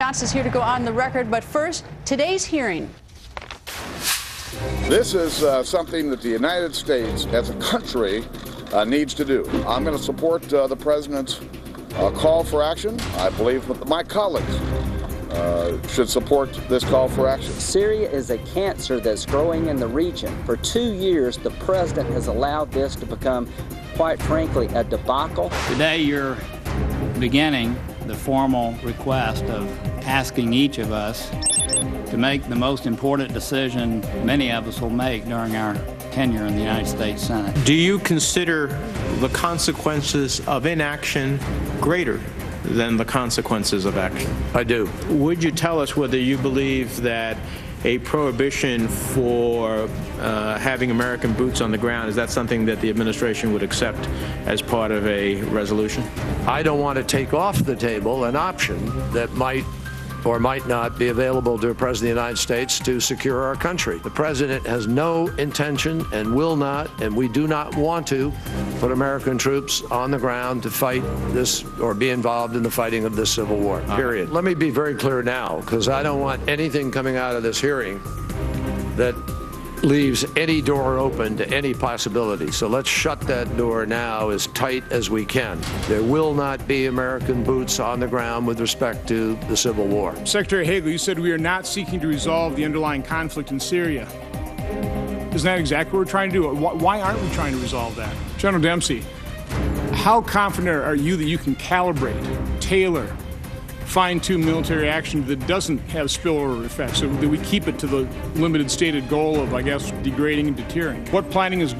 Johnson is here to go on the record. But first, today's hearing. This is something that the United States as a country needs to do. I'm going to support the president's call for action. I believe that my colleagues should support this call for action. Syria is a cancer that's growing in the region. For 2 years, the president has allowed this to become, quite frankly, a debacle. Today, you're beginning the formal request of asking each of us to make the most important decision many of us will make during our tenure in the United States Senate. Do you consider the consequences of inaction greater than the consequences of action? I do. Would you tell us whether you believe that a prohibition for having American boots on the ground, is that something that the administration would accept as part of a resolution? I don't want to take off the table an option that might or might not be available to a president of the United States to secure our country. The president has no intention and will not, and we do not want to, put American troops on the ground to fight this or be involved in the fighting of this civil war, period. Let me be very clear now, because I don't want anything coming out of this hearing that leaves any door open to any possibility. So let's shut that door now as tight as we can. There will not be American boots on the ground with respect to the Civil War. Secretary Hagel, you said we are not seeking to resolve the underlying conflict in Syria. Isn't that exactly what we're trying to do? Why aren't we trying to resolve that? General Dempsey, how confident are you that you can calibrate, tailor, fine-tune military action that doesn't have spillover effects, so that we keep it to the limited stated goal of, I guess, degrading and deterring? What planning is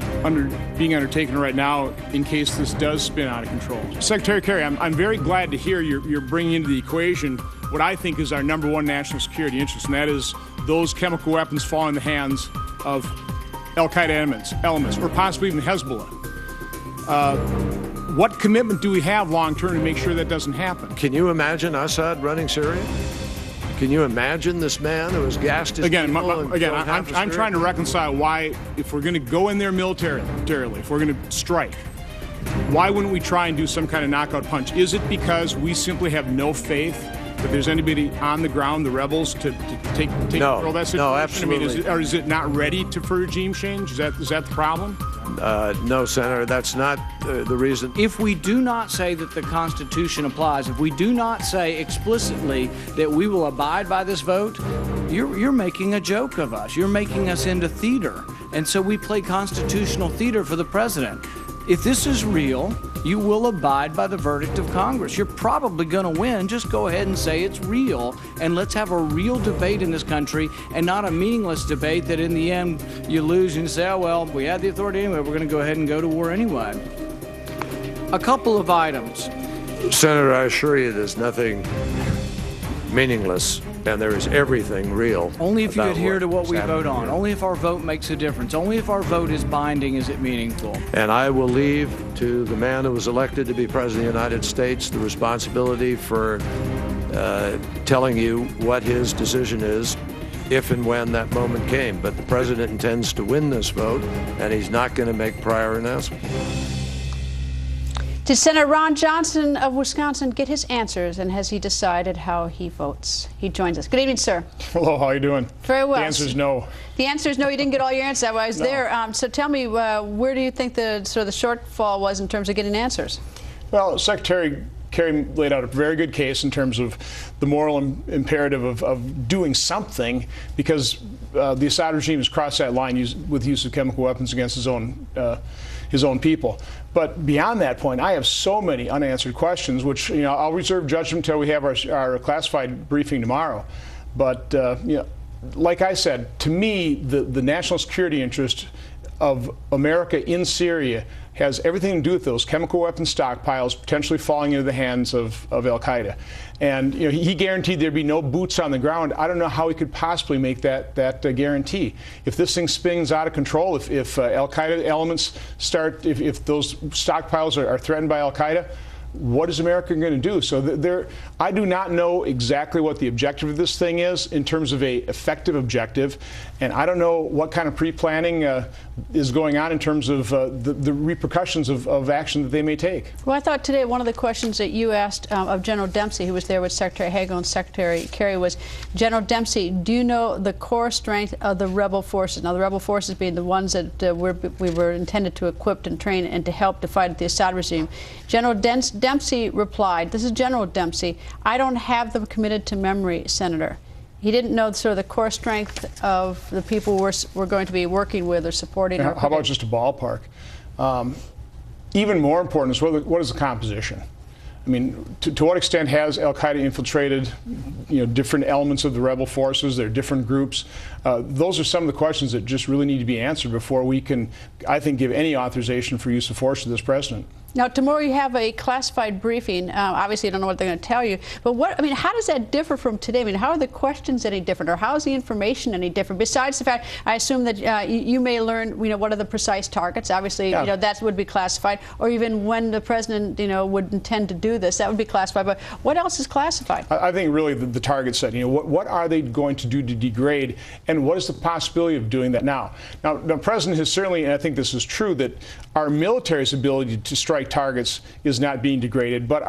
being undertaken right now in case this does spin out of control? Secretary Kerry, I'm very glad to hear you're bringing into the equation what I think is our number one national security interest, and that is those chemical weapons falling in the hands of al-Qaeda elements, or possibly even Hezbollah. What commitment do we have long-term to make sure that doesn't happen? Can you imagine Assad running Syria? Can you imagine this man who has gassed his people? I'm trying to reconcile why, if we're going to go in there militarily, if we're going to strike, why wouldn't we try and do some kind of knockout punch? Is it because we simply have no faith that there's anybody on the ground, the rebels, to take control of that situation? No, absolutely. I mean, is it not ready for regime change? Is that the problem? No, Senator, that's not the reason. If we do not say that the Constitution applies, if we do not say explicitly that we will abide by this vote, you're making a joke of us. You're making us into theater. And so we play constitutional theater for the president. If this is real, you will abide by the verdict of Congress. You're probably going to win. Just go ahead and say it's real, and let's have a real debate in this country and not a meaningless debate that in the end you lose and you say, oh, well, we had the authority anyway. We're going to go ahead and go to war anyway. A couple of items. Senator, I assure you there's nothing meaningless, and there is everything real. Only if you adhere to what we vote on. Only if our vote makes a difference. Only if our vote is binding is it meaningful. And I will leave to the man who was elected to be President of the United States the responsibility for telling you what his decision is if and when that moment came. But the president intends to win this vote, and he's not going to make prior announcements. Did Senator Ron Johnson of Wisconsin get his answers, and has he decided how he votes? He joins us. Good evening, sir. Hello, how are you doing? Very well. The answer is no. The answer is no. You didn't get all your answers. I was there. So tell me, where do you think the shortfall was in terms of getting answers? Well, Secretary Kerry laid out a very good case in terms of the moral imperative of doing something, because the Assad regime has crossed that line with use of chemical weapons against his own people. But beyond that point, I have so many unanswered questions, which I'll reserve judgment until we have our classified briefing tomorrow. But like I said, to me, the national security interest of America in Syria has everything to do with those chemical weapons stockpiles potentially falling into the hands of al-Qaeda. And he guaranteed there'd be no boots on the ground. I don't know how he could possibly make that guarantee. If this thing spins out of control, if al-Qaeda elements start, if those stockpiles are threatened by al-Qaeda, what is America going to do? So I do not know exactly what the objective of this thing is in terms of a effective objective, and I don't know what kind of pre-planning is going on in terms of the repercussions of action that they may take. Well, I thought today one of the questions that you asked of General Dempsey, who was there with Secretary Hagel and Secretary Kerry, was, General Dempsey, do you know the core strength of the rebel forces? Now, the rebel forces being the ones that we were intended to equip and train and to help to fight the Assad regime. General Dempsey replied, this is General Dempsey, I don't have them committed to memory, Senator. He didn't know sort of the core strength of the people we're going to be working with or supporting. How about just a ballpark? Even more important is what is the composition? I mean, to what extent has al-Qaeda infiltrated, different elements of the rebel forces? There are different groups. Those are some of the questions that just really need to be answered before we can, I think, give any authorization for use of force to this president. Now, tomorrow you have a classified briefing. Obviously, you don't know what they're going to tell you. But how does that differ from today? I mean, how are the questions any different, or how is the information any different? Besides the fact, I assume that you may learn, what are the precise targets? Obviously, that would be classified, or even when the president, would intend to do this, that would be classified. But what else is classified? I think really the target set. What are they going to do to degrade, and what is the possibility of doing that now? Now, the president has certainly, and I think this is true, that our military's ability to strike targets is not being degraded, but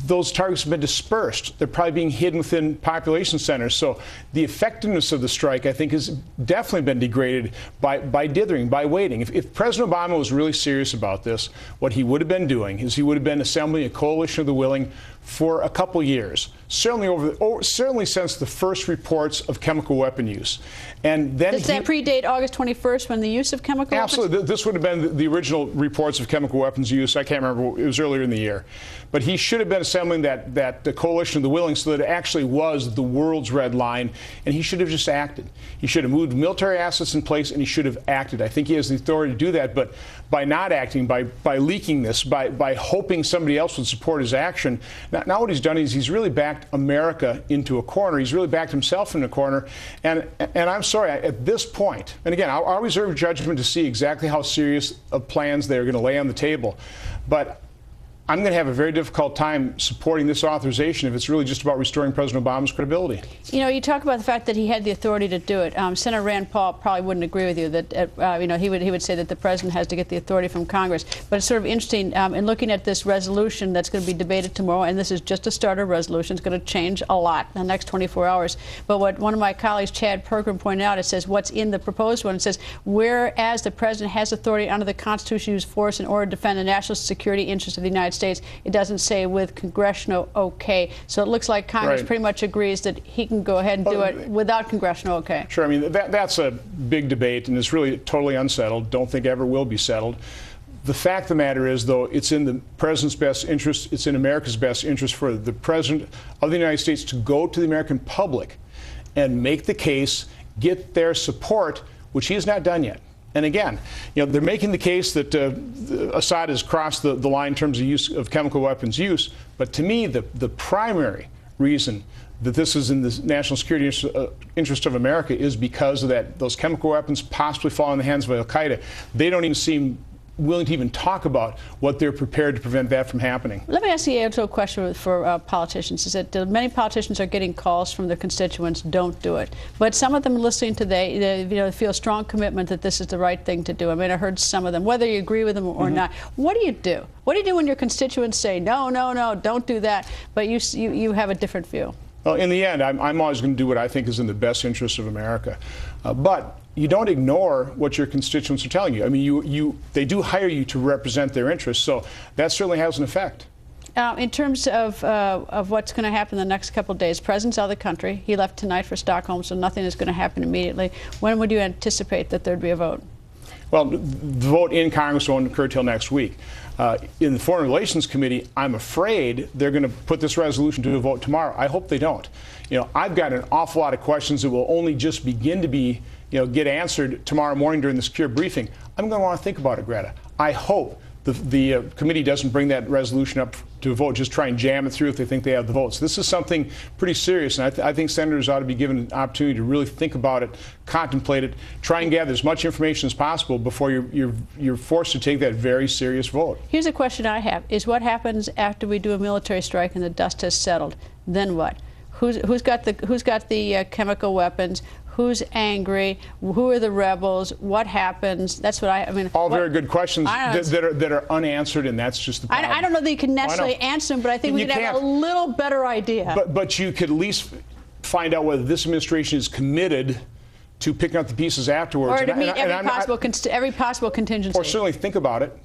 those targets have been dispersed. They're probably being hidden within population centers. So the effectiveness of the strike, I think, has definitely been degraded by dithering, by waiting. If President Obama was really serious about this, what he would have been doing is he would have been assembling a coalition of the willing for a couple years, certainly since the first reports of chemical weapon use. And then does that predate August 21st when the use of chemical weapons? Absolutely. This would have been the original reports of chemical weapons use. I can't remember. It was earlier in the year. But he should have been assembling the coalition of the willing so that it actually was the world's red line, and he should have just acted. He should have moved military assets in place, and he should have acted. I think he has the authority to do that, but by not acting, by leaking this, by hoping somebody else would support his action, now what he's done is he's really backed America into a corner. He's really backed himself in a corner, and I'm sorry, at this point, and again, I'll reserve judgment to see exactly how serious of plans they're going to lay on the table, but I'm going to have a very difficult time supporting this authorization if it's really just about restoring President Obama's credibility. You talk about the fact that he had the authority to do it. Senator Rand Paul probably wouldn't agree with you that, he would say that the president has to get the authority from Congress. But it's sort of interesting in looking at this resolution that's going to be debated tomorrow, and this is just a starter resolution. It's going to change a lot in the next 24 hours. But what one of my colleagues, Chad Pergram, pointed out, it says what's in the proposed one. It says, whereas the president has authority under the Constitution to use force in order to defend the national security interests of the United States, it doesn't say with congressional okay. So it looks like Congress pretty much agrees that he can go ahead and do it without congressional okay. Sure. I mean, that's a big debate, and it's really totally unsettled. Don't think ever will be settled. The fact of the matter is, though, it's in the president's best interest, it's in America's best interest for the president of the United States to go to the American public and make the case, get their support, which he has not done yet. And again, they're making the case that Assad has crossed the line in terms of use of chemical weapons use. But to me, the primary reason that this is in the national security interest of America is because of those chemical weapons possibly fall in the hands of al-Qaeda. They don't even seem willing to even talk about what they're prepared to prevent that from happening. Let me ask you a question for politicians. Is that many politicians are getting calls from their constituents, don't do it. But some of them listening today, they feel a strong commitment that this is the right thing to do. I mean, I heard some of them, whether you agree with them or not. What do you do? What do you do when your constituents say, no, no, no, don't do that, but you have a different view? Well, in the end, I'm always going to do what I think is in the best interest of America. But you don't ignore what your constituents are telling you. I mean, they do hire you to represent their interests, so that certainly has an effect. In terms of what's going to happen in the next couple of days, President's out of the country. He left tonight for Stockholm, so nothing is going to happen immediately. When would you anticipate that there'd be a vote? Well, the vote in Congress won't occur till next week. In the Foreign Relations Committee, I'm afraid they're going to put this resolution to a vote tomorrow. I hope they don't. I've got an awful lot of questions that will only just begin to get answered tomorrow morning during the secure briefing. I'm going to want to think about it, Greta. I hope the committee doesn't bring that resolution up to a vote, just try and jam it through if they think they have the votes. This is something pretty serious, and I think senators ought to be given an opportunity to really think about it, contemplate it, try and gather as much information as possible before you're forced to take that very serious vote. Here's a question I have: is what happens after we do a military strike and the dust has settled? Then what? Who's got the chemical weapons? Who's angry? Who are the rebels? What happens? That's what I mean. All very good questions that are unanswered, and that's just the problem. I don't know that you can necessarily answer them, but I think we could have a little better idea. But you could at least find out whether this administration is committed to picking up the pieces afterwards. Or to meet every possible contingency. Or certainly think about it.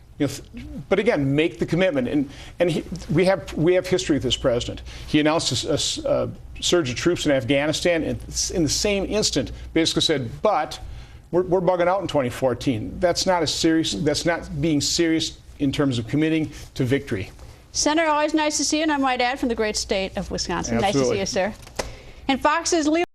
But again, make the commitment. And we have history with this president. He announced a surge of troops in Afghanistan, and in the same instant basically said, but we're bugging out in 2014. That's not being serious in terms of committing to victory. Senator, always nice to see you, and I might add, from the great state of Wisconsin. Absolutely. Nice to see you, sir. And Fox's leader